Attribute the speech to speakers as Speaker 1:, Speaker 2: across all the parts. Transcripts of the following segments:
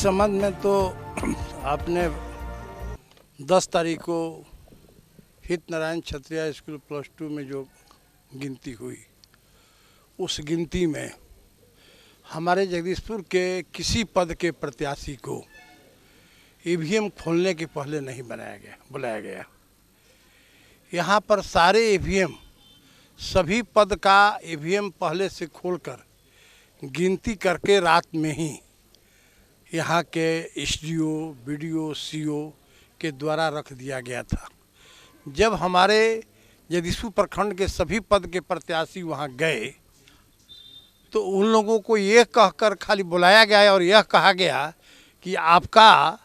Speaker 1: संबंध में तो आपने 10 तारीख को हित नारायण क्षत्रिय स्कूल +2 में जो गिनती हुई, उस गिनती में हमारे जगदीशपुर के किसी पद के प्रत्याशी को ईवीएम खोलने के पहले नहीं बुलाया गया। यहाँ पर सारे ईवीएम, सभी पद का ईवीएम पहले से खोलकर गिनती करके रात में ही यहाँ के एसडीओ, बीडीओ, सीओ के द्वारा रख दिया गया था। जब हमारे जगदीशपुर प्रखंड के सभी पद के प्रत्याशी वहाँ गए तो उन लोगों को यह कहकर खाली बुलाया गया और यह कहा गया कि आपका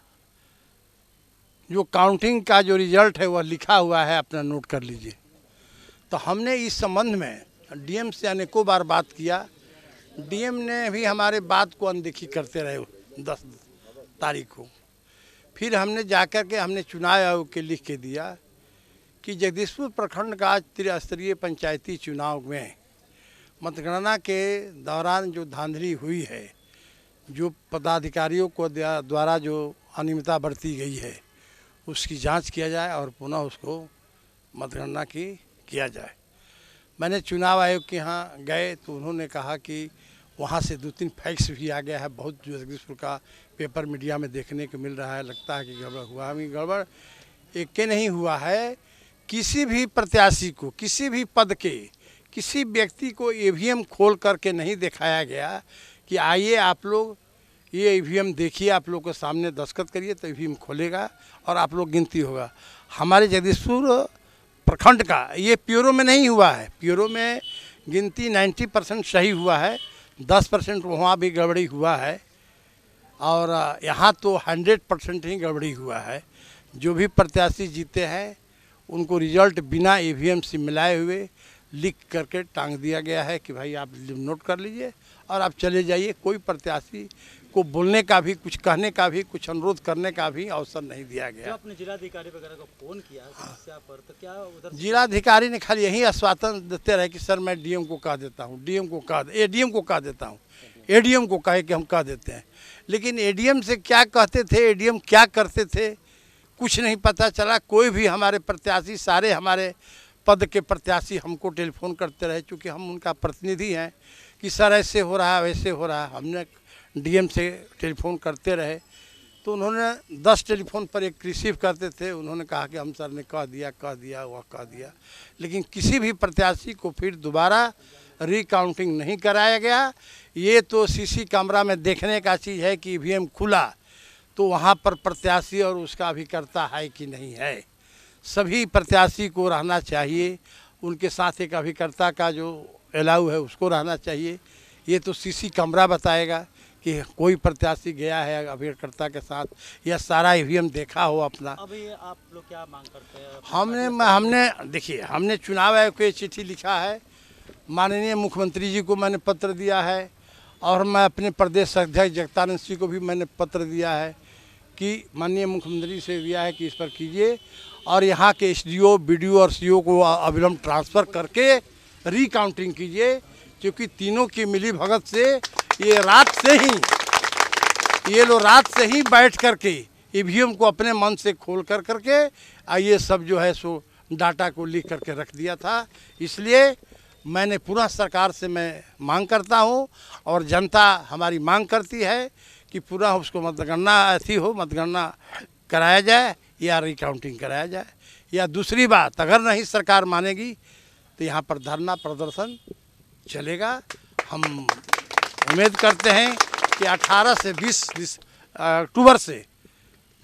Speaker 1: जो काउंटिंग का जो रिजल्ट है वह लिखा हुआ है, अपना नोट कर लीजिए। तो हमने इस संबंध में डीएम से अनेकों बार बात किया। डीएम ने भी हमारे बात को अनदेखी करते रहे 10 तारीख को। फिर हमने जाकर के हमने चुनाव आयोग के लिख के दिया कि जगदीशपुर प्रखंड का आज त्रिस्तरीय पंचायती चुनाव में मतगणना के दौरान जो धांधली हुई है, जो पदाधिकारियों को द्वारा जो अनियमितता बरती गई है, उसकी जांच किया जाए और पुनः उसको मतगणना किया जाए। मैंने चुनाव आयोग के यहाँ गए तो उन्होंने कहा कि वहाँ से 2-3 फैक्स भी आ गया है, बहुत जो जगदीशपुर का पेपर मीडिया में देखने को मिल रहा है। लगता है कि गड़बड़ हुआ है। गड़बड़ एक के नहीं हुआ है। किसी भी प्रत्याशी को, किसी भी पद के किसी व्यक्ति को ईवीएम खोल करके नहीं दिखाया गया कि आइए आप लोग ये ईवीएम देखिए, आप लोग के सामने दस्तखत करिए तो ईवीएम खोलेगा और आप लोग गिनती होगा। हमारे जगदीशपुर प्रखंड का ये प्यूरो में नहीं हुआ है। प्यूरो में गिनती 90% सही हुआ है, 10% वहाँ भी गड़बड़ी हुआ है और यहाँ तो 100% ही गड़बड़ी हुआ है। जो भी प्रत्याशी जीते हैं उनको रिजल्ट बिना ईवीएम से मिलाए हुए लिख करके टांग दिया गया है कि भाई आप नोट कर लीजिए और आप चले जाइए। कोई प्रत्याशी को बोलने का भी, कुछ कहने का भी, कुछ अनुरोध करने का भी अवसर नहीं दिया गया।
Speaker 2: जो आपने जिलाधिकारी वगैरह को फोन किया समस्या पर, तो क्या उधर
Speaker 1: जिलाधिकारी ने खाली यही आश्वासन देते रहे कि सर मैं डीएम को कह देता हूँ, एडीएम को कह देता हूँ, एडीएम को कहे कि हम कह देते हैं। लेकिन एडीएम से क्या कहते थे, एडीएम क्या करते थे, कुछ नहीं पता चला। कोई भी हमारे प्रत्याशी, सारे हमारे पद के प्रत्याशी हमको टेलीफोन करते रहे, चूँकि हम उनका प्रतिनिधि हैं, कि सर ऐसे हो रहा है, वैसे हो रहा है। हमने डीएम से टेलीफोन करते रहे तो उन्होंने 10 टेलीफोन पर एक रिसीव करते थे। उन्होंने कहा कि हम सर ने कह दिया वह कह दिया, लेकिन किसी भी प्रत्याशी को फिर दोबारा रिकाउंटिंग नहीं कराया गया। ये तो सीसी कैमरा में देखने का चीज़ है कि ईवीएम खुला तो वहाँ पर प्रत्याशी और उसका अभिकर्ता है कि नहीं है। सभी प्रत्याशी को रहना चाहिए, उनके साथ एक अभिकर्ता का जो अलाउ है उसको रहना चाहिए। ये तो सीसी कैमरा बताएगा कि कोई प्रत्याशी गया है अभिकर्ता के साथ या सारा ईवीएम देखा हो अपना।
Speaker 2: अभी आप लोग क्या मांग करते हैं?
Speaker 1: हमने देखिए, हमने चुनाव आयोग को चिट्ठी लिखा है, माननीय मुख्यमंत्री जी को मैंने पत्र दिया है और मैं अपने प्रदेश अध्यक्ष जगतानंद सिंह को भी मैंने पत्र दिया है कि माननीय मुख्यमंत्री से दिया है कि इस पर कीजिए और यहाँ के एसडीओ, बीडीओ और सीओ को अविलंब ट्रांसफ़र करके रिकाउंटिंग कीजिए, क्योंकि तीनों की मिली भगत से ये लोग रात से ही बैठ करके ईवीएम को अपने मन से खोल करके ये सब जो है सो डाटा को लिख करके रख दिया था। इसलिए मैंने पुनः सरकार से मैं मांग करता हूं और जनता हमारी मांग करती है कि पुनः उसको मतगणना कराया जाए या रिकाउंटिंग कराया जाए। या दूसरी बात, अगर नहीं सरकार मानेगी तो यहाँ पर धरना प्रदर्शन चलेगा। हम उम्मीद करते हैं कि 18 से 20 अक्टूबर से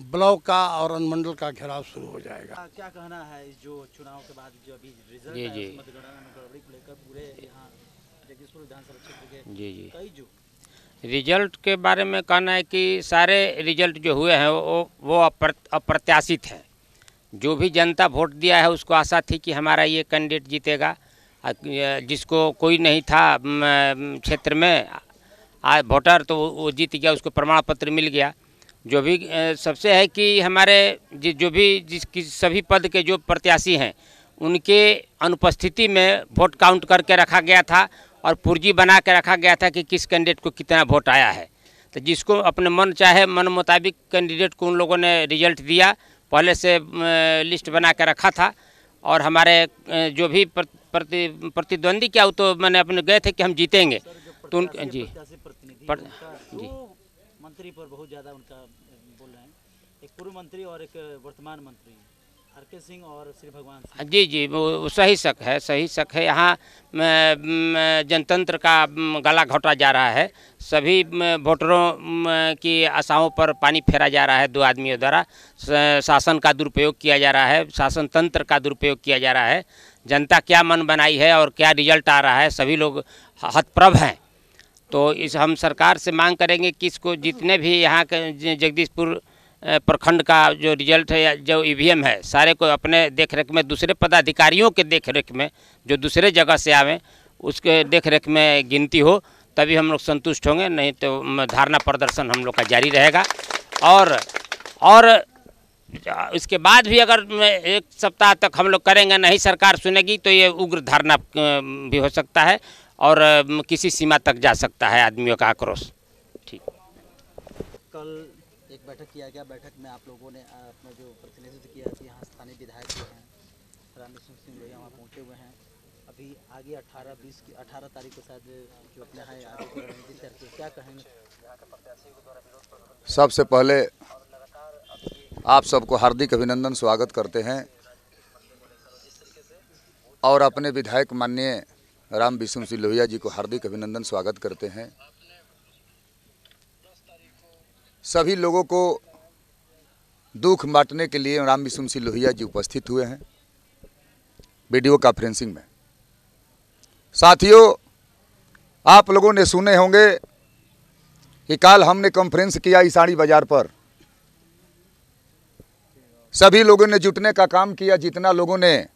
Speaker 1: ब्लॉक का और अनुमंडल का घेराव शुरू हो जाएगा।
Speaker 2: क्या कहना है इस जो चुनाव के बाद जो अभी रिजल्ट है मतगणना में गड़बड़ी को लेकर पूरे यहाँ जगदीशपुर विधानसभा क्षेत्र के कई जो
Speaker 3: रिजल्ट के बारे में कहना है कि सारे रिजल्ट जो हुए हैं वो अप्रत्याशित है। जो भी जनता वोट दिया है उसको आशा थी कि हमारा ये कैंडिडेट जीतेगा, जिसको कोई नहीं था क्षेत्र में वोटर तो वो जीत गया, उसको प्रमाण पत्र मिल गया। जो भी सबसे है कि हमारे जो भी सभी पद के जो प्रत्याशी हैं उनके अनुपस्थिति में वोट काउंट करके रखा गया था और पुर्जी बना के रखा गया था कि किस कैंडिडेट को कितना वोट आया है। तो जिसको अपने मन चाहे मन मुताबिक कैंडिडेट को उन लोगों ने रिजल्ट दिया, पहले से लिस्ट बना के रखा था। और हमारे जो भी प्रतिद्वंदी क्या, वो तो मैंने अपने गए थे कि हम जीतेंगे, तो उन जी
Speaker 2: जी मंत्री पर बहुत ज़्यादा उनका बोल रहे हैं, एक पूर्व मंत्री और एक वर्तमान मंत्री आर.के. सिंह और श्री भगवान सिंह।
Speaker 3: जी वो सही शक है। यहाँ जनतंत्र का गला घोटा जा रहा है, सभी वोटरों की आशाओं पर पानी फेरा जा रहा है। दो आदमियों द्वारा शासन का दुरुपयोग किया जा रहा है, शासन तंत्र का दुरुपयोग किया जा रहा है। जनता क्या मन बनाई है और क्या रिजल्ट आ रहा है, सभी लोग हतप्रभ हैं। तो इस हम सरकार से मांग करेंगे कि इसको जितने भी यहाँ के जगदीशपुर प्रखंड का जो रिजल्ट है या जो ईवीएम है, सारे को अपने देखरेख में, दूसरे पदाधिकारियों के देखरेख में जो दूसरे जगह से आवें उसके देखरेख में गिनती हो, तभी हम लोग संतुष्ट होंगे। नहीं तो धारणा प्रदर्शन हम लोग का जारी रहेगा। और इसके बाद भी अगर 1 सप्ताह तक हम लोग करेंगे, नहीं सरकार सुनेगी, तो ये उग्र धारणा भी हो सकता है और किसी सीमा तक जा सकता है आदमियों का आक्रोश। ठीक,
Speaker 2: कल एक बैठक किया गया, बैठक में आप लोगों ने अपना जो प्रतिनिधित्व किया कि यहाँ स्थानीय विधायक जो हैं रामबिशुन सिंह लोहिया वहाँ पहुँचे हुए हैं। अभी आगे 18 तारीख को शायद जो अपने हैं आगे की रणनीति करके क्या कहेंगे?
Speaker 4: सबसे पहले आप सबको हार्दिक अभिनंदन, स्वागत करते हैं और अपने विधायक माननीय रामबिशुन सिंह लोहिया जी को हार्दिक अभिनंदन, स्वागत करते हैं। सभी लोगों को दुख बांटने के लिए रामबिशुन सिंह लोहिया जी उपस्थित हुए हैं वीडियो कॉन्फ्रेंसिंग में। साथियों, आप लोगों ने सुने होंगे कि कल हमने कॉन्फ्रेंस किया ईसाड़ी बाजार पर। सभी लोगों ने जुटने का काम किया। जितना लोगों ने,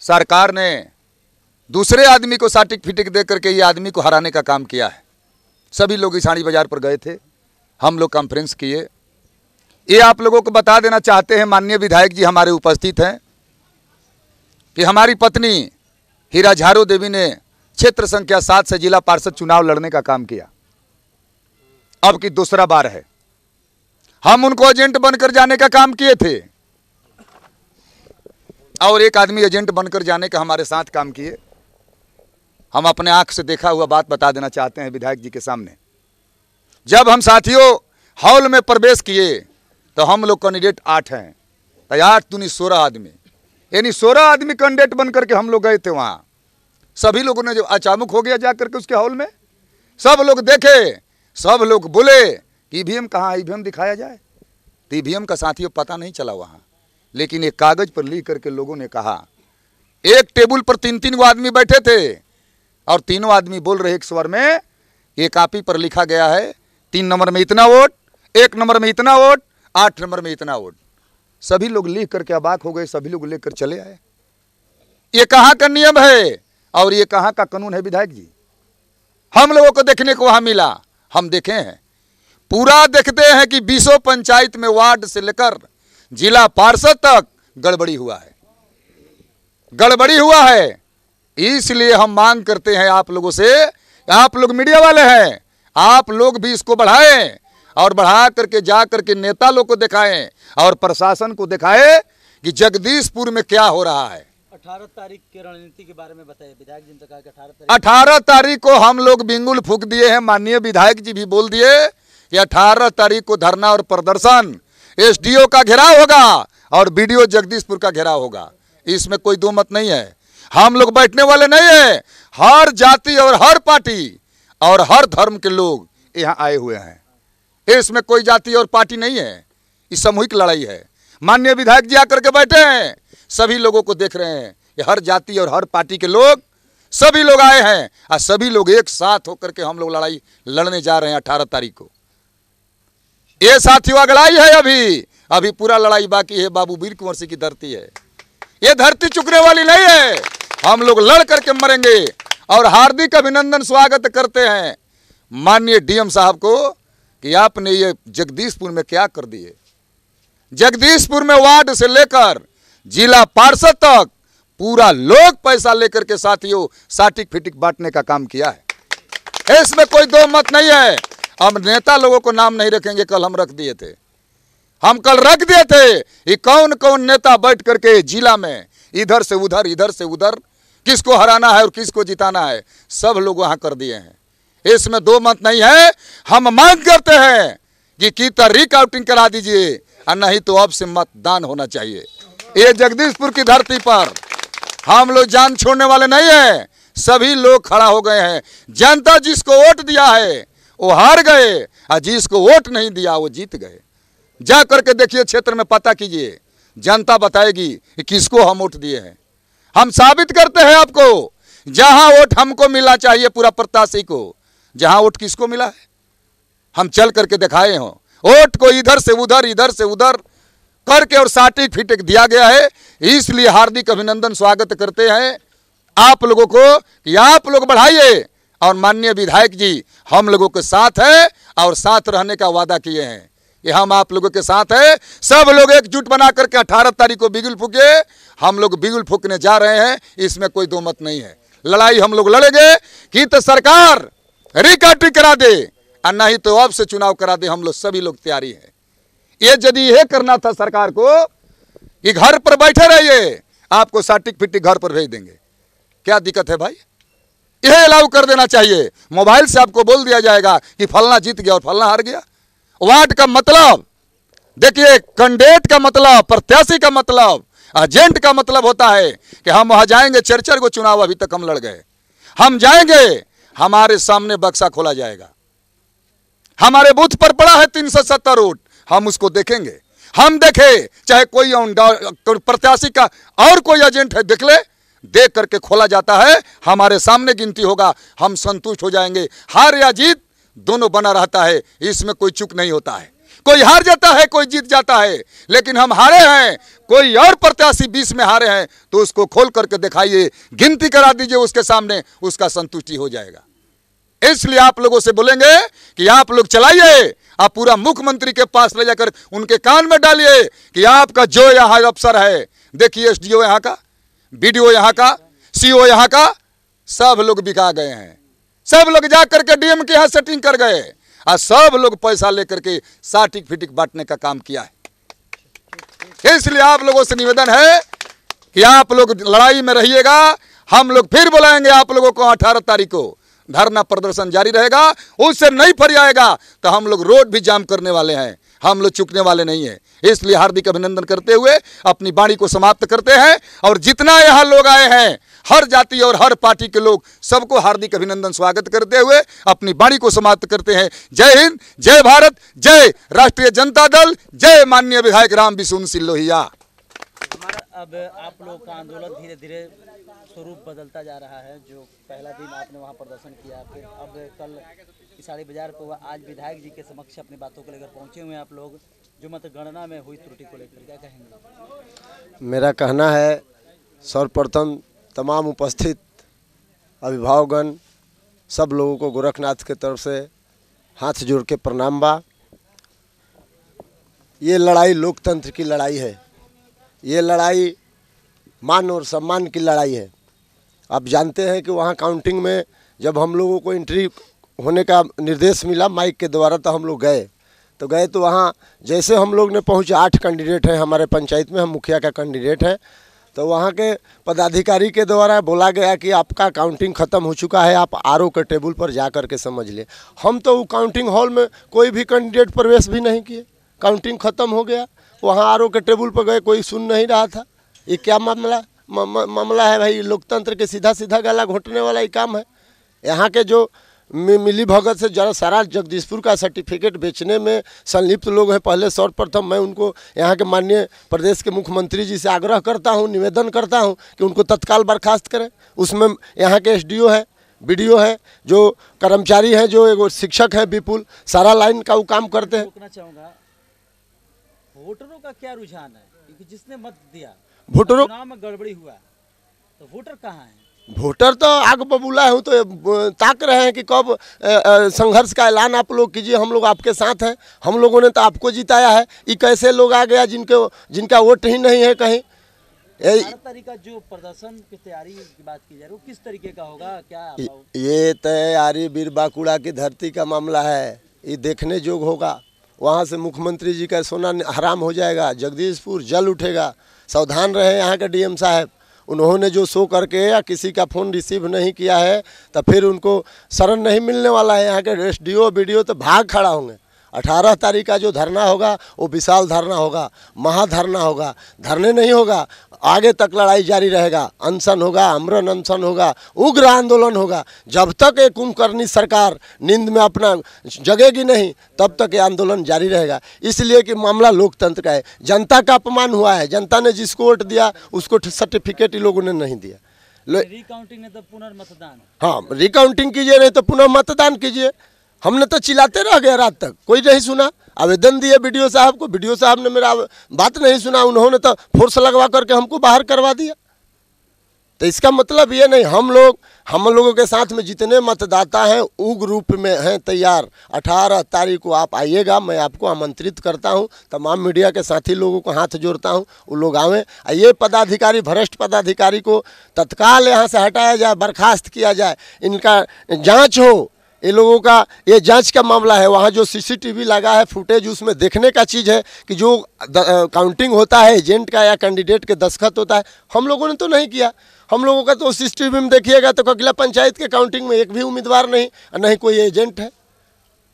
Speaker 4: सरकार ने दूसरे आदमी को सर्टिफिकेट दे करके ये आदमी को हराने का काम किया है। सभी लोग ईसाड़ी बाजार पर गए थे, हम लोग कॉन्फ्रेंस किए। ये आप लोगों को बता देना चाहते हैं, माननीय विधायक जी हमारे उपस्थित हैं, कि हमारी पत्नी हीरा झारो देवी ने क्षेत्र संख्या 7 से जिला पार्षद चुनाव लड़ने का काम किया। अब की दूसरा बार है। हम उनको एजेंट बनकर जाने का काम किए थे और एक आदमी एजेंट बनकर जाने का हमारे साथ काम किए। हम अपने आंख से देखा हुआ बात बता देना चाहते हैं विधायक जी के सामने। जब हम साथियों हॉल में प्रवेश किए तो हम लोग कैंडिडेट 8 हैं, तो 8 दूनी 16 आदमी, यानी 16 आदमी कैंडिडेट बनकर के हम लोग गए थे वहाँ। सभी लोगों ने जो अचानक हो गया जाकर के उसके हॉल में, सब लोग देखे, सब लोग बोले ईवीएम कहाँ है, ईवीएम दिखाया जाए। तो ईवीएम का साथियों पता नहीं चला वहाँ, लेकिन एक कागज पर लिख करके लोगों ने कहा। एक टेबल पर 3-3 गो आदमी बैठे थे और तीनों आदमी बोल रहे एक स्वर में, ये कॉपी पर लिखा गया है 3 नंबर में इतना वोट, 1 नंबर में इतना वोट, 8 नंबर में इतना वोट। सभी लोग लिख करके अबाक हो गए, सभी लोग लेकर चले आए। ये कहाँ का नियम है और ये कहाँ का कानून है विधायक जी? हम लोगों को देखने को वहां मिला, हम देखे हैं, पूरा देखते हैं कि 20 पंचायत में वार्ड से लेकर जिला पार्षद तक गड़बड़ी हुआ है, गड़बड़ी हुआ है। इसलिए हम मांग करते हैं आप लोगों से, आप लोग मीडिया वाले हैं, आप लोग भी इसको बढ़ाएं और बढ़ा करके जा करके नेता लोग को दिखाएं और प्रशासन को दिखाएं कि जगदीशपुर में क्या हो रहा है।
Speaker 2: 18 तारीख की रणनीति के बारे में बताइए। विधायक जी ने कहा कि
Speaker 4: 18 तारीख को हम लोग बिंगुल फूंक दिए हैं। माननीय विधायक जी भी बोल दिए कि 18 तारीख को धरना और प्रदर्शन, एसडीओ का घेराव होगा और बीडीओ जगदीशपुर का घेराव होगा। इसमें कोई दो मत नहीं है। हम लोग बैठने वाले नहीं है। हर जाति और हर पार्टी और हर धर्म के लोग यहाँ आए हुए हैं। इसमें कोई जाति और पार्टी नहीं है, ये सामूहिक लड़ाई है। माननीय विधायक जी आकर के बैठे हैं, सभी लोगों को देख रहे हैं। ये हर जाति और हर पार्टी के लोग, सभी लोग आए हैं और सभी लोग एक साथ होकर के हम लोग लड़ाई लड़ने जा रहे हैं 18 तारीख को। ये साथियों लड़ाई है, अभी पूरा लड़ाई बाकी है। बाबू वीर कुंवर सिंह की धरती है, ये धरती चुकने वाली नहीं है। हम लोग लड़ करके मरेंगे और हार्दिक अभिनंदन स्वागत करते हैं माननीय डीएम साहब को कि आपने ये जगदीशपुर में क्या कर दिए। जगदीशपुर में वार्ड से लेकर जिला पार्षद तक पूरा लोग पैसा लेकर के साथियों साटिक फिटिक बांटने का काम किया है। इसमें कोई दो मत नहीं है। हम नेता लोगों को नाम नहीं रखेंगे, कल हम रख दिए थे। हम कल रख दिए थे ये कौन कौन नेता बैठ करके जिला में इधर से उधर किसको हराना है और किसको जिताना है, सब लोग वहां कर दिए हैं। इसमें दो मत नहीं है। हम मांग करते हैं कि रिकाउंटिंग करा दीजिए और नहीं तो अब से मतदान होना चाहिए। ये जगदीशपुर की धरती पर हम लोग जान छोड़ने वाले नहीं है। सभी लोग खड़ा हो गए हैं। जनता जिसको वोट दिया है वो हार गए और जिसको वोट नहीं दिया वो जीत गए। जा करके देखिए, क्षेत्र में पता कीजिए, जनता बताएगी कि किसको हम वोट दिए हैं। हम साबित करते हैं आपको, जहां वोट हमको मिलना चाहिए पूरा प्रत्याशी को, जहां वोट किसको मिला है हम चल करके दिखाए हो। वोट को इधर से उधर करके और साटिक फिटिक दिया गया है। इसलिए हार्दिक अभिनंदन स्वागत करते हैं आप लोगों को कि आप लोग बढ़ाइए। और माननीय विधायक जी हम लोगों के साथ है और साथ रहने का वादा किए हैं कि हम आप लोगों के साथ है। सब लोग एकजुट बना करके 18 तारीख को बिगुल फूके। हम लोग बिगुल फूकने जा रहे हैं, इसमें कोई दो मत नहीं है। लड़ाई हम लोग लड़ेंगे कि तो सरकार रिकाउंटिंग करा दे और नहीं तो अब से चुनाव करा दे। हम लोग सभी लोग तैयारी है। ये यदि यह करना था सरकार को कि घर पर बैठे रहिए, आपको साटिक फिटिक घर पर भेज देंगे, क्या दिक्कत है भाई? यह अलाउ कर देना चाहिए। मोबाइल से आपको बोल दिया जाएगा कि फलना जीत गया और फलना हार गया। वार्ड का मतलब देखिए, कैंडिडेट का मतलब, प्रत्याशी का मतलब, एजेंट का मतलब होता है कि हम वहां जाएंगे। 4 को चुनाव अभी तक हम लड़ गए। हम जाएंगे, हमारे सामने बक्सा खोला जाएगा। हमारे बूथ पर पड़ा है 370 वोट, हम उसको देखेंगे। हम देखे चाहे कोई प्रत्याशी का और कोई एजेंट है देख ले, देख करके खोला जाता है। हमारे सामने गिनती होगा, हम संतुष्ट हो जाएंगे। हार या जीत दोनों बना रहता है, इसमें कोई चूक नहीं होता है। कोई हार जाता है, कोई जीत जाता है, लेकिन हम हारे हैं, कोई और प्रत्याशी 20 में हारे हैं तो उसको खोल करके दिखाइए, गिनती करा दीजिए उसके सामने, उसका संतुष्टि हो जाएगा। इसलिए आप लोगों से बोलेंगे कि आप लोग चलाइए, आप पूरा मुख्यमंत्री के पास ले जाकर उनके कान में डालिए कि आपका जो यहाँ अफसर है, देखिए एसडीओ यहाँ का, बीडीओ यहाँ का, सीओ यहाँ का, सब लोग बिका गए हैं। सब लोग जा करके डीएम के यहाँ सेटिंग कर गए और सब लोग पैसा लेकर के साटिक फिटिक बांटने का काम किया है। इसलिए आप लोगों से निवेदन है कि आप लोग लड़ाई में रहिएगा। हम लोग फिर बुलाएंगे आप लोगों को 18 तारीख को। धरना प्रदर्शन जारी रहेगा। उससे नहीं फरियाएगा तो हम लोग रोड भी जाम करने वाले हैं। हम लोग चुकने वाले नहीं है। इसलिए हार्दिक अभिनंदन करते हुए अपनी वाणी को समाप्त करते हैं। और जितना यहाँ लोग आए हैं, हर जाति और हर पार्टी के लोग, सबको हार्दिक अभिनंदन स्वागत करते हुए अपनी वाणी को समाप्त करते हैं। जय हिंद, जय भारत, जय राष्ट्रीय जनता दल, जय माननीय विधायक राम विशुन सिंह लोहिया।
Speaker 2: हमारा अब आप लोग का आंदोलन धीरे धीरे स्वरूप बदलता जा रहा है। जो पहला दिन आपने वहाँ प्रदर्शन किया, फिर अब कल किसाड़ी बाजार को आज विधायक जी के समक्ष अपनी बातों को लेकर पहुँचे हुए हैं आप लोग, जो मतगणना में हुई त्रुटि को लेकर क्या कहेंगे?
Speaker 5: मेरा कहना है सर्वप्रथम तमाम उपस्थित अभिभावकगण सब लोगों को गोरखनाथ के तरफ से हाथ जोड़ के प्रणाम बा। ये लड़ाई लोकतंत्र की लड़ाई है। ये लड़ाई मान और सम्मान की लड़ाई है। आप जानते हैं कि वहाँ काउंटिंग में जब हम लोगों को एंट्री होने का निर्देश मिला माइक के द्वारा तो हम लोग गए तो वहाँ जैसे हम लोग ने पहुँचे, 8 कैंडिडेट हैं हमारे पंचायत में, हम मुखिया का कैंडिडेट हैं, तो वहाँ के पदाधिकारी के द्वारा बोला गया कि आपका काउंटिंग ख़त्म हो चुका है, आप आरओ के टेबल पर जा कर के समझ लें। हम तो काउंटिंग हॉल में कोई भी कैंडिडेट प्रवेश भी नहीं किए, काउंटिंग ख़त्म हो गया, वहाँ आरओ के टेबल पर गए, कोई सुन नहीं रहा था। ये क्या मामला है भाई? लोकतंत्र के सीधा गला घोटने वाला ही काम है। यहाँ के जो मिली भगत से जरा सारा जगदीशपुर का सर्टिफिकेट बेचने में संलिप्त लोग हैं, पहले सर्वप्रथम मैं उनको यहाँ के माननीय प्रदेश के मुख्यमंत्री जी से आग्रह करता हूँ, निवेदन करता हूँ कि उनको तत्काल बर्खास्त करें। उसमें यहाँ के एसडीओ है, बीडीओ है, जो कर्मचारी हैं, जो एक शिक्षक है विपुल, सारा लाइन का वो काम करते हैं।
Speaker 2: रोकना चाहूँगा, वोटरों का क्या रुझान है? क्योंकि जिसने मत दिया,
Speaker 5: वोटरों
Speaker 2: चुनाव में गड़बड़ी हुआ तो वोटर कहाँ है?
Speaker 5: वोटर तो आग बबूला हूँ, तो ताक रहे हैं कि कब संघर्ष का ऐलान आप लोग कीजिए, हम लोग आपके साथ हैं। हम लोगों ने तो आपको जिताया है। ये कैसे लोग आ गया जिनका वोट ही नहीं है कहीं?
Speaker 2: 18 तारीख का जो प्रदर्शन की तैयारी की बात की जा रही है, वो किस तरीके का होगा? क्या
Speaker 5: ये तैयारी वीर बांकुड़ा की धरती का मामला है। ये देखने जोग होगा। वहाँ से मुख्यमंत्री जी का सोना हराम हो जाएगा, जगदीशपुर जल उठेगा। सावधान रहे यहाँ के डीएम साहब, उन्होंने जो शो करके या किसी का फ़ोन रिसीव नहीं किया है तो फिर उनको शरण नहीं मिलने वाला है। यहाँ के एसडीओ बीडीओ तो भाग खड़ा होंगे। 18 तारीख का जो धरना होगा वो विशाल धरना होगा, महाधरना होगा, धरने नहीं होगा, आगे तक लड़ाई जारी रहेगा। अनशन होगा, आमरण अनशन होगा, उग्र आंदोलन होगा। जब तक एक कुंभकर्णी सरकार नींद में अपना जगेगी नहीं तब तक ये आंदोलन जारी रहेगा। इसलिए कि मामला लोकतंत्र का है, जनता का अपमान हुआ है। जनता ने जिसको वोट दिया उसको सर्टिफिकेट इन लोगों ने नहीं दिया।
Speaker 2: रिकाउंटिंग है तो पुनर्मतदान।
Speaker 5: हाँ, रिकाउंटिंग कीजिए नहीं तो पुनः मतदान कीजिए। हमने तो चिल्लाते रह गए रात तक, कोई नहीं सुना। आवेदन दिए बीडीओ साहब को, बीडीओ साहब ने मेरा बात नहीं सुना, उन्होंने तो फोर्स लगवा करके हमको बाहर करवा दिया। तो इसका मतलब ये नहीं, हम लोगों के साथ में जितने मतदाता हैं उग्र रूप में हैं तैयार। 18 तारीख को आप आइएगा, मैं आपको आमंत्रित करता हूं। तमाम मीडिया के साथी लोगों को हाथ जोड़ता हूं, वो लोग आवें। ये पदाधिकारी, भ्रष्ट पदाधिकारी को तत्काल यहाँ से हटाया जाए, बर्खास्त किया जाए, इनका जाँच हो। ये लोगों का ये जांच का मामला है। वहाँ जो सीसीटीवी लगा है, फुटेज, उसमें देखने का चीज़ है कि जो काउंटिंग होता है एजेंट का या कैंडिडेट के दस्तखत होता है, हम लोगों ने तो नहीं किया। हम लोगों का तो सीसीटीवी में देखिएगा तो ककिला पंचायत के काउंटिंग में एक भी उम्मीदवार नहीं, नहीं कोई एजेंट है,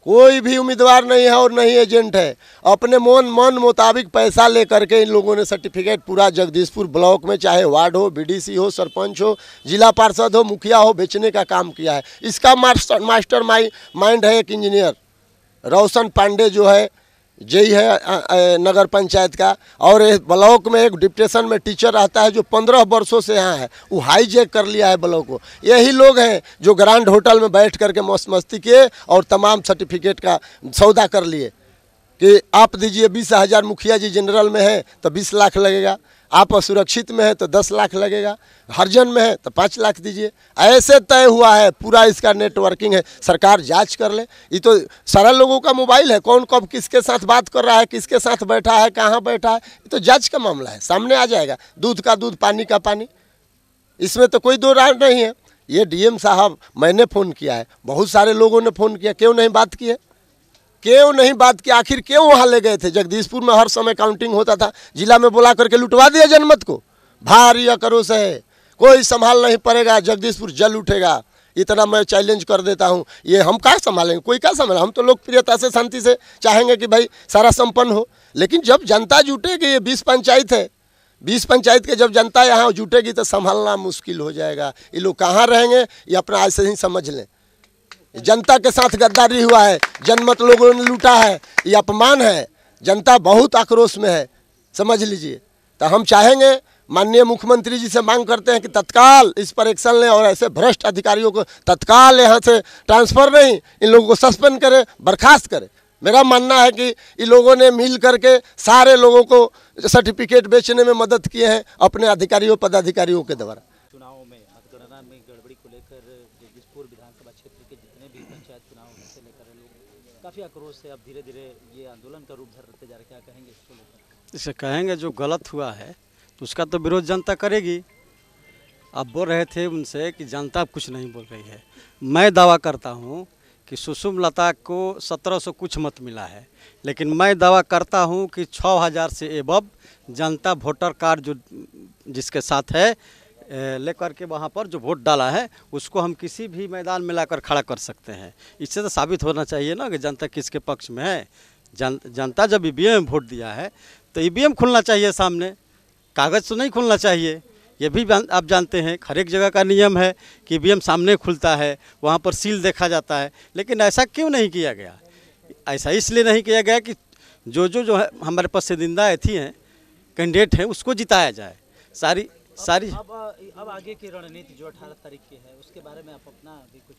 Speaker 5: कोई भी उम्मीदवार नहीं है और नहीं एजेंट है। अपने मन मुताबिक पैसा ले करके इन लोगों ने सर्टिफिकेट पूरा जगदीशपुर ब्लॉक में, चाहे वार्ड हो, बीडीसी हो, सरपंच हो, जिला पार्षद हो, मुखिया हो, बेचने का काम किया है। इसका मास्टर माइंड है एक इंजीनियर रोशन पांडे, जो है जेई है नगर पंचायत का। और ब्लॉक में एक डिप्टेशन में टीचर रहता है जो 15 वर्षों से यहाँ है, वो हाईजैक कर लिया है ब्लॉक को। यही लोग हैं जो ग्रांड होटल में बैठ करके मस्ती किए और तमाम सर्टिफिकेट का सौदा कर लिए कि आप दीजिए 20,000, मुखिया जी जनरल में है तो 20 लाख लगेगा, आप असुरक्षित में है तो 10 लाख लगेगा, हरिजन में है तो 5 लाख दीजिए। ऐसे तय हुआ है, पूरा इसका नेटवर्किंग है। सरकार जांच कर ले। ये तो सारा लोगों का मोबाइल है, कौन कब किसके साथ बात कर रहा है, किसके साथ बैठा है, कहाँ बैठा है, ये तो जांच का मामला है, सामने आ जाएगा। दूध का दूध, पानी का पानी, इसमें तो कोई दो राय नहीं है। ये डीएम साहब, मैंने फ़ोन किया है, बहुत सारे लोगों ने फ़ोन किया, क्यों नहीं बात की है, क्यों नहीं बात की? आखिर क्यों वहाँ ले गए थे? जगदीशपुर में हर समय काउंटिंग होता था, जिला में बुला करके लुटवा दिया जनमत को। भारी आक्रोश है, कोई संभाल नहीं पड़ेगा, जगदीशपुर जल उठेगा। इतना मैं चैलेंज कर देता हूँ। ये हम क्या संभालेंगे? कोई क्या संभाले? हम तो लोकप्रियता से, शांति से चाहेंगे कि भाई सारा संपन्न हो। लेकिन जब जनता जुटेगी, ये 20 पंचायत है, 20 पंचायत के जब जनता यहाँ जुटेगी तो संभालना मुश्किल हो जाएगा। ये लोग कहाँ रहेंगे, ये अपना ऐसे ही समझ लें। जनता के साथ गद्दारी हुआ है, जनमत लोगों ने लूटा है, ये अपमान है। जनता बहुत आक्रोश में है, समझ लीजिए। तो हम चाहेंगे, माननीय मुख्यमंत्री जी से मांग करते हैं कि तत्काल इस पर एक्शन लें और ऐसे भ्रष्ट अधिकारियों को तत्काल यहाँ से ट्रांसफ़र नहीं, इन लोगों को सस्पेंड करें, बर्खास्त करें। मेरा मानना है कि इन लोगों ने मिल करके सारे लोगों को सर्टिफिकेट बेचने में मदद किए हैं अपने अधिकारियों, पदाधिकारियों के द्वारा।
Speaker 2: चुनाव में मतगणना में गड़बड़ी को लेकर जगदीशपुर विधानसभा क्षेत्र के जितने भी पंचायत चुनाव से लेकर लोग काफ़ी आक्रोश से अब धीरे धीरे ये आंदोलन का रूप धरते जा रहे, क्या कहेंगे इसको लेकर?
Speaker 6: इसे कहेंगे जो गलत हुआ है तो उसका तो विरोध जनता करेगी। आप बोल रहे थे उनसे कि जनता कुछ नहीं बोल रही है। मैं दावा करता हूँ कि सुषुमलता को 1700 कुछ मत मिला है, लेकिन मैं दावा करता हूँ कि 6000 से एबव जनता वोटर कार्ड जो जिसके साथ है लेकर के वहाँ पर जो वोट डाला है उसको हम किसी भी मैदान में लाकर खड़ा कर सकते हैं। इससे तो साबित होना चाहिए ना कि जनता किसके पक्ष में है। जनता जब ईवीएम में वोट दिया है तो ईवीएम खुलना चाहिए सामने, कागज़ तो नहीं खुलना चाहिए। ये भी आप जानते हैं, हर एक जगह का नियम है कि ईवीएम सामने खुलता है, वहाँ पर सील देखा जाता है। लेकिन ऐसा क्यों नहीं किया गया? ऐसा इसलिए नहीं किया गया कि जो है हमारे पसंदीदा एथी हैं, कैंडिडेट हैं, उसको जिताया जाए। सारी
Speaker 2: अब आगे की रणनीति जो 18 तारीख की है उसके बारे में आप अपना भी कुछ?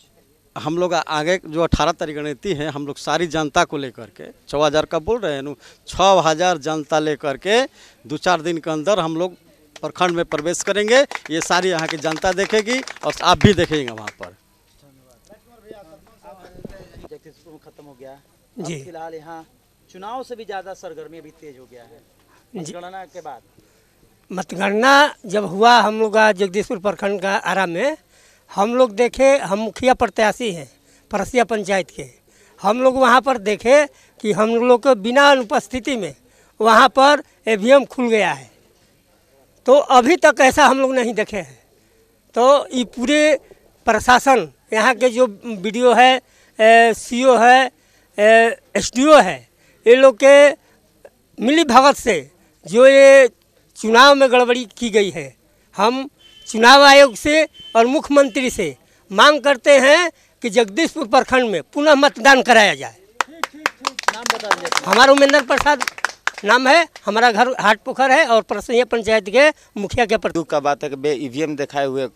Speaker 6: हम लोग आगे जो 18 तारीख रणनीति है, हम लोग सारी जनता को लेकर के 6000 का बोल रहे हैं ना, 6000 जनता लेकर के 2-4 दिन के अंदर हम लोग प्रखंड में प्रवेश करेंगे। ये सारी यहाँ की जनता देखेगी और आप भी देखेंगे वहाँ पर।
Speaker 2: जगदीशपुर खत्म हो गया
Speaker 7: जी।
Speaker 2: फिलहाल यहाँ चुनाव से भी ज़्यादा सरगर्मी अभी तेज हो गया है मतगणना के बाद।
Speaker 7: मतगणना जब हुआ हम लोग का जगदीशपुर प्रखंड का आरा में, हम लोग देखे, हम मुखिया प्रत्याशी हैं परसिया पंचायत के। हम लोग वहाँ पर देखे कि हम लोग के बिना अनुपस्थिति में वहाँ पर ईवीएम खुल गया है। तो अभी तक ऐसा हम लोग नहीं देखे हैं। तो ये पूरे प्रशासन यहाँ के जो बीडीओ है, सीओ है, एसडीओ है, ये लोग के मिली भगत से जो ये चुनाव में गड़बड़ी की गई है, हम चुनाव आयोग से और मुख्यमंत्री से मांग करते हैं कि जगदीशपुर प्रखंड में पुनः मतदान कराया जाए।
Speaker 2: नाम बता दीजिए।
Speaker 7: हमारा उमेंद्र प्रसाद नाम है, हमारा घर हाट पोखर है और परसैया पंचायत के मुखिया के प्रति
Speaker 3: दुख का बात है कि ईवीएम दिखाए हुए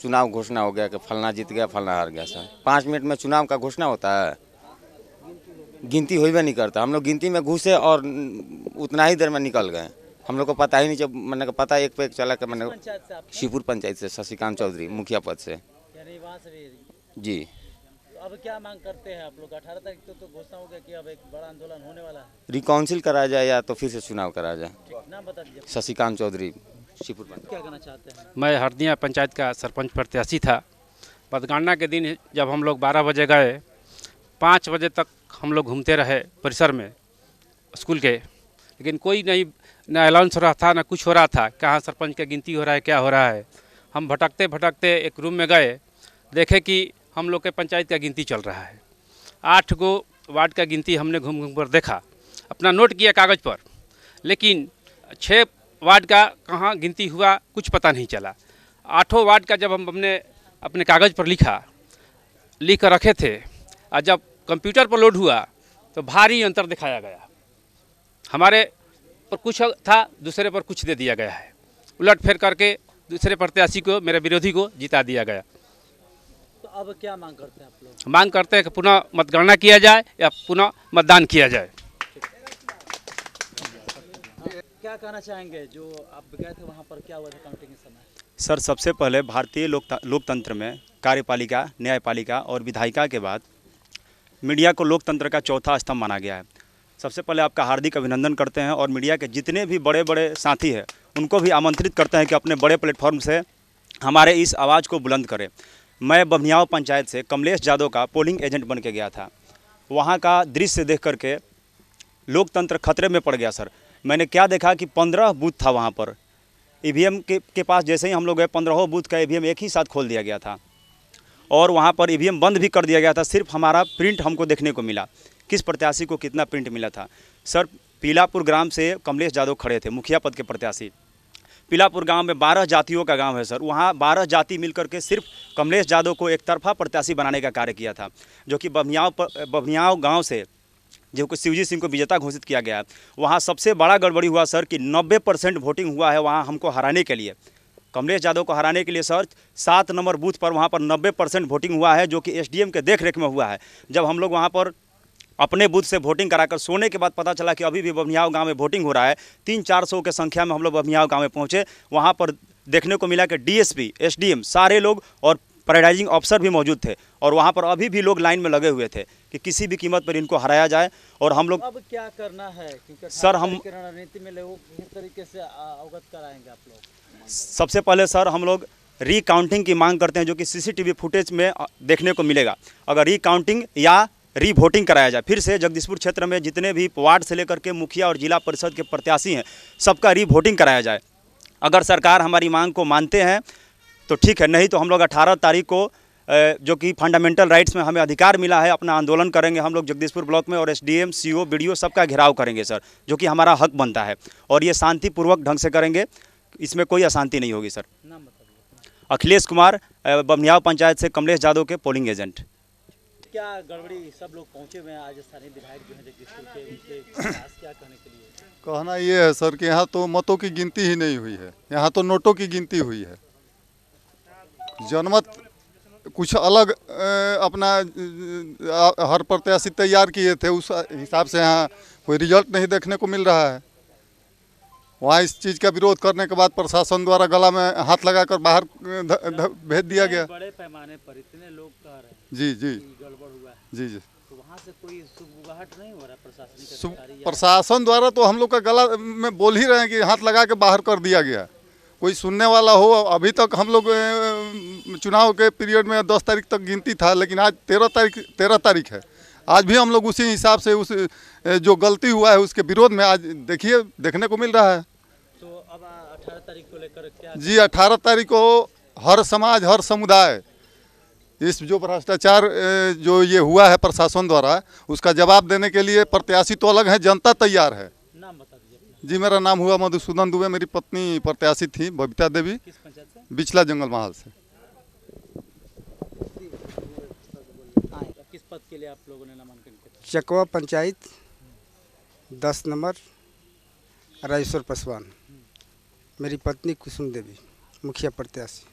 Speaker 3: चुनाव घोषणा हो गया कि फलना जीत गया, फलना हार गया। सर 5 मिनट में चुनाव का घोषणा होता है, गिनती हो भी नहीं करता। हम लोग गिनती में घुसे और उतना ही देर में निकल गए। हम लोग को पता ही नहीं, जब मैंने को पता एक पे एक चला कि मैंने शिवपुर पंचायत से शशिकांत चौधरी मुखिया पद से जी।
Speaker 2: तो अब क्या मांग करते हैं आप लोग? 18 तारीख तो घोषणा हो गया कि अब एक बड़ा आंदोलन होने वाला है।
Speaker 3: रिकाउंसिल कराया जाए या तो फिर से चुनाव कराया जाए।
Speaker 2: नाम बता दीजिए।
Speaker 3: शशिकांत चौधरी शिवपुर पंचायत।
Speaker 2: क्या कहना चाहते हैं?
Speaker 8: मैं हरदिया पंचायत का सरपंच प्रत्याशी था। मतगणना के दिन जब हम लोग 12 बजे गए, 5 बजे तक हम लोग घूमते रहे परिसर में स्कूल के, लेकिन कोई नहीं, ना अलाउंस हो रहा था ना कुछ हो रहा था। कहाँ सरपंच का गिनती हो रहा है, क्या हो रहा है। हम भटकते भटकते एक रूम में गए, देखे कि हम लोग के पंचायत का गिनती चल रहा है। 8 गो वार्ड का गिनती हमने घूम घूम कर देखा, अपना नोट किया कागज़ पर, लेकिन 6 वार्ड का कहाँ गिनती हुआ कुछ पता नहीं चला। 8 वार्ड का जब हम अपने कागज़ पर लिख कर रखे थे और जब कंप्यूटर पर लोड हुआ तो भारी अंतर दिखाया गया। हमारे पर कुछ था, दूसरे पर कुछ दे दिया गया है। उलट फेर करके दूसरे प्रत्याशी को, मेरे विरोधी को जिता दिया गया।
Speaker 2: तो अब क्या मांग करते हैं आप लोग?
Speaker 8: मांग करते हैं कि पुनः मतगणना किया जाए या पुनः मतदान किया जाए।
Speaker 2: क्या कहना चाहेंगे? जो आप गए थे वहाँ पर क्या हुआ था काउंटिंग के समय?
Speaker 9: सर सबसे पहले भारतीय लोकतंत्र में कार्यपालिका, न्यायपालिका और विधायिका के बाद मीडिया को लोकतंत्र का चौथा स्तंभ माना गया है। सबसे पहले आपका हार्दिक अभिनंदन करते हैं और मीडिया के जितने भी बड़े बड़े साथी हैं उनको भी आमंत्रित करते हैं कि अपने बड़े प्लेटफॉर्म से हमारे इस आवाज़ को बुलंद करें। मैं बभनियाव पंचायत से कमलेश यादव का पोलिंग एजेंट बन के गया था। वहाँ का दृश्य देख करके लोकतंत्र खतरे में पड़ गया सर। मैंने क्या देखा कि 15 बूथ था वहाँ पर। ईवीएम के पास जैसे ही हम लोग गए, 15 बूथ का ईवीएम एक ही साथ खोल दिया गया था और वहाँ पर ईवीएम बंद भी कर दिया गया था। सिर्फ हमारा प्रिंट हमको देखने को मिला, किस प्रत्याशी को कितना प्रिंट मिला था। सर पीलापुर ग्राम से कमलेश यादव खड़े थे, मुखिया पद के प्रत्याशी। पीलापुर गांव में 12 जातियों का गांव है सर। वहाँ 12 जाति मिलकर के सिर्फ कमलेश यादव को एक तरफा प्रत्याशी बनाने का कार्य किया था, जो कि बभनियाव गांव से जो कि शिवजी सिंह को विजेता घोषित किया गया। वहाँ सबसे बड़ा गड़बड़ी हुआ सर कि 90% वोटिंग हुआ है वहाँ हमको हराने के लिए, कमलेश यादव को हराने के लिए सर 7 नंबर बूथ पर वहाँ पर 90% वोटिंग हुआ है, जो कि एसडीएम के देख रेख में हुआ है। जब हम लोग वहाँ पर अपने बूथ से वोटिंग कराकर सोने के बाद पता चला कि अभी भी बभनियाव गांव में वोटिंग हो रहा है। 300-400 के संख्या में हम लोग बभनियाव गांव में पहुंचे। वहां पर देखने को मिला कि डीएसपी, एसडीएम सारे लोग और प्रिजाइडिंग ऑफिसर भी मौजूद थे और वहां पर अभी भी लोग लाइन में लगे हुए थे कि किसी भी कीमत पर इनको हराया जाए। और हम लोग
Speaker 2: अब क्या करना है? क्योंकि
Speaker 9: सर हम
Speaker 2: रणनीति में लोग किस तरीके से अवगत कराएंगे आप लोग?
Speaker 9: सबसे पहले सर हम लोग रिकाउंटिंग की मांग करते हैं, जो कि सीसीटीवी फुटेज में देखने को मिलेगा। अगर रिकाउंटिंग या रीवोटिंग कराया जाए, फिर से जगदीशपुर क्षेत्र में जितने भी वार्ड से लेकर के मुखिया और जिला परिषद के प्रत्याशी हैं सबका रीवोटिंग कराया जाए। अगर सरकार हमारी मांग को मानते हैं तो ठीक है, नहीं तो हम लोग 18 तारीख को जो कि फंडामेंटल राइट्स में हमें अधिकार मिला है, अपना आंदोलन करेंगे हम लोग जगदीशपुर ब्लॉक में और एसडीएम, सीओ, बीडीओ सबका घेराव करेंगे सर, जो कि हमारा हक बनता है और ये शांतिपूर्वक ढंग से करेंगे, इसमें कोई अशांति नहीं होगी सर।
Speaker 2: नाम बताइए।
Speaker 9: अखिलेश कुमार, बभनियाव पंचायत से कमलेश यादव के पोलिंग एजेंट।
Speaker 2: क्या गड़बड़ी? सब लोग पहुंचे हुए हैं, आज स्थानीय विधायक जो हैं जगदीशपुर के, उनके पास क्या कहने के लिए?
Speaker 10: कहना ये है सर कि यहाँ तो मतों की गिनती ही नहीं हुई है, यहाँ तो नोटों की गिनती हुई है। जनमत कुछ अलग अपना हर प्रत्याशी तैयार किए थे, उस हिसाब से यहाँ कोई रिजल्ट नहीं देखने को मिल रहा है। वहाँ इस चीज़ का विरोध करने के बाद प्रशासन द्वारा गला में हाथ लगाकर बाहर भेज दिया गया।
Speaker 2: बड़े पैमाने पर इतने लोग कह रहे हैं
Speaker 10: जी जी
Speaker 2: गड़बड़ हुआ है,
Speaker 10: जी जी।
Speaker 2: तो वहाँ से कोई सुगबुगाहट नहीं हो रहा प्रशासनिक अधिकारी या?
Speaker 10: प्रशासन द्वारा तो हम लोग का गला में बोल ही रहे हैं कि हाथ लगा के बाहर कर दिया गया। कोई सुनने वाला हो? अभी तक हम लोग चुनाव के पीरियड में 10 तारीख तक गिनती था, लेकिन आज 13 तारीख है। आज भी हम लोग उसी हिसाब से उस जो गलती हुआ है उसके विरोध में आज देखिए देखने को मिल रहा है।
Speaker 2: तो अब 18 तारीख को लेकर क्या
Speaker 10: जी 18 तारीख को हर समाज हर समुदाय इस जो भ्रष्टाचार जो ये हुआ है प्रशासन द्वारा उसका जवाब देने के लिए प्रत्याशी तो अलग है, जनता तैयार है।
Speaker 2: नाम बता दीजिए अपना।
Speaker 10: जी मेरा नाम हुआ मधुसूदन दुबे, मेरी पत्नी प्रत्याशी थी बबीता देवी,
Speaker 2: किस पंचायत से?
Speaker 10: बिचला जंगल महल से।
Speaker 2: किस पद के लिए आप लोगों ने नामांकन किया?
Speaker 11: चकवा पंचायत 10 नंबर राजेश्वर पासवान। मेरी पत्नी कुसुम देवी मुखिया प्रत्याशी।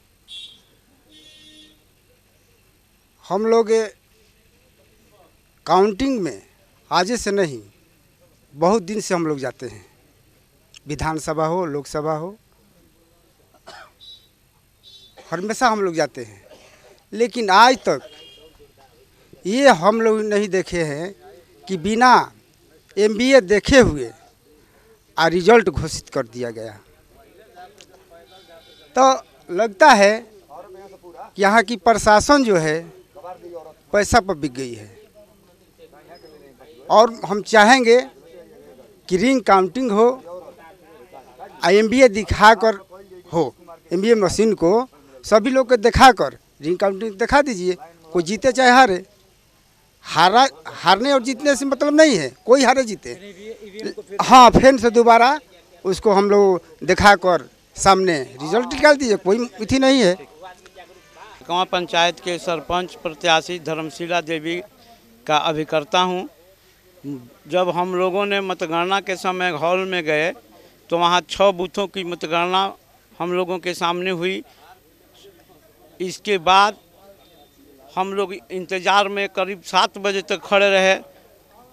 Speaker 11: हम लोग काउंटिंग में आज से नहीं बहुत दिन से हम लोग जाते हैं, विधानसभा हो लोकसभा हो हमेशा हम लोग जाते हैं, लेकिन आज तक ये हम लोग नहीं देखे हैं कि बिना MBA देखे हुए रिजल्ट घोषित कर दिया गया। तो लगता है कि यहाँ की प्रशासन जो है पैसा पर बिक गई है और हम चाहेंगे कि रिंग काउंटिंग हो, MBA दिखाकर हो, MBA मशीन को सभी लोग को दिखाकर रिंग काउंटिंग दिखा दीजिए, कोई जीते चाहे हारे। हारने और जीतने से मतलब नहीं है, कोई हारे जीते। हाँ फिर से दोबारा उसको हम लोग दिखाकर सामने रिजल्ट निकाल दीजिए, कोई इथी नहीं है।
Speaker 12: चकवा पंचायत के सरपंच प्रत्याशी धर्मशिला देवी का अभिकर्ता हूँ। जब हम लोगों ने मतगणना के समय हॉल में गए तो वहाँ 6 बूथों की मतगणना हम लोगों के सामने हुई। इसके बाद हम लोग इंतज़ार में करीब 7 बजे तक खड़े रहे,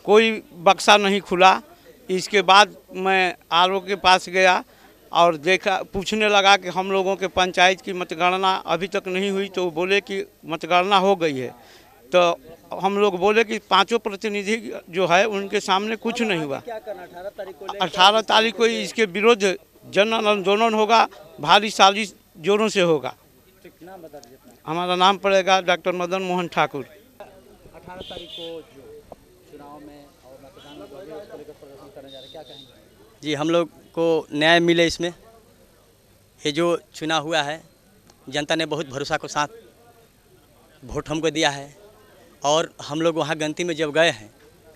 Speaker 12: कोई बक्सा नहीं खुला। इसके बाद मैं RO के पास गया और देखा, पूछने लगा कि हम लोगों के पंचायत की मतगणना अभी तक नहीं हुई, तो बोले कि मतगणना हो गई है। तो हम लोग बोले कि 5 प्रतिनिधि जो है उनके सामने कुछ नहीं हुआ। 18 तारीख को इसके विरोध जन आंदोलन होगा, भारी साजिश जोरों से होगा।
Speaker 2: नाम बता दीजिए अपना।
Speaker 12: हमारा नाम पड़ेगा डॉक्टर मदन मोहन ठाकुर।
Speaker 2: 18 तारीख को जो चुनाव में और मतदान उसको लेकर प्रदर्शन करने जा रहे हैं, क्या कहेंगे?
Speaker 6: जी हम लोग को न्याय मिले इसमें। ये जो चुनाव हुआ है जनता ने बहुत भरोसा के साथ वोट हमको दिया है और हम लोग वहाँ गिनती में जब गए हैं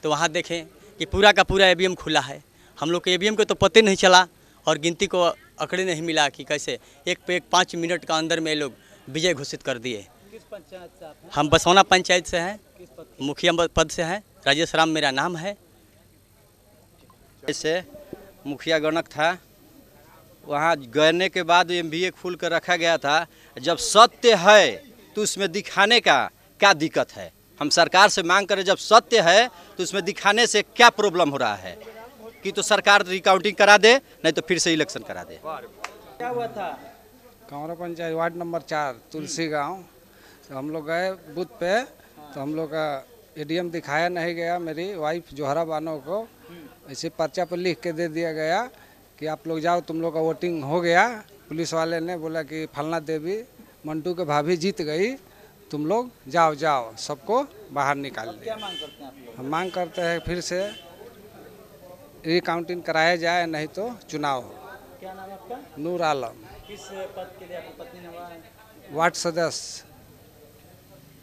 Speaker 6: तो वहाँ देखें कि पूरा का पूरा EVM खुला है। हम लोग के EVM को तो पता नहीं चला और गिनती को अकड़े नहीं मिला कि कैसे एक पे एक 5 मिनट का अंदर में लोग विजय घोषित कर दिए।
Speaker 2: किस पंचायत से आप हैं?
Speaker 6: हम बसौना पंचायत से हैं,
Speaker 2: किस पद?
Speaker 6: मुखिया पद से हैं, राजेश राम मेरा नाम है।
Speaker 13: ऐसे मुखिया गणक था, वहाँ गए के बाद MBA खोल कर रखा गया था। जब सत्य है तो उसमें दिखाने का क्या दिक्कत है? हम सरकार से मांग करें, जब सत्य है तो उसमें दिखाने से क्या प्रॉब्लम हो रहा है कि तो सरकार रिकाउंटिंग करा दे, नहीं तो फिर से इलेक्शन करा दे।
Speaker 2: क्या हुआ था?
Speaker 11: कांवरा पंचायत वार्ड नंबर 4 तुलसी गांव। तो हम लोग गए बूथ पे, तो हम लोग का ADM दिखाया नहीं गया। मेरी वाइफ जोहरा बानो को ऐसे पर्चा पर लिख के दे दिया गया कि आप लोग जाओ, तुम लोग का वोटिंग हो गया। पुलिस वाले ने बोला कि फलना देवी मंटू के भाभी जीत गई, तुम लोग जाओ जाओ, सबको बाहर निकाल दिया।
Speaker 2: क्या मांग करते हैं आप लोग?
Speaker 11: हम मांग करते हैं फिर से रिकाउंटिंग कराया जाए, नहीं तो चुनाव हो।
Speaker 2: क्या नाम है आपका?
Speaker 11: नूर आलम,
Speaker 2: किस पद के लिए आपकी पत्नी ने हुआ है?
Speaker 11: वार्ड सदस्य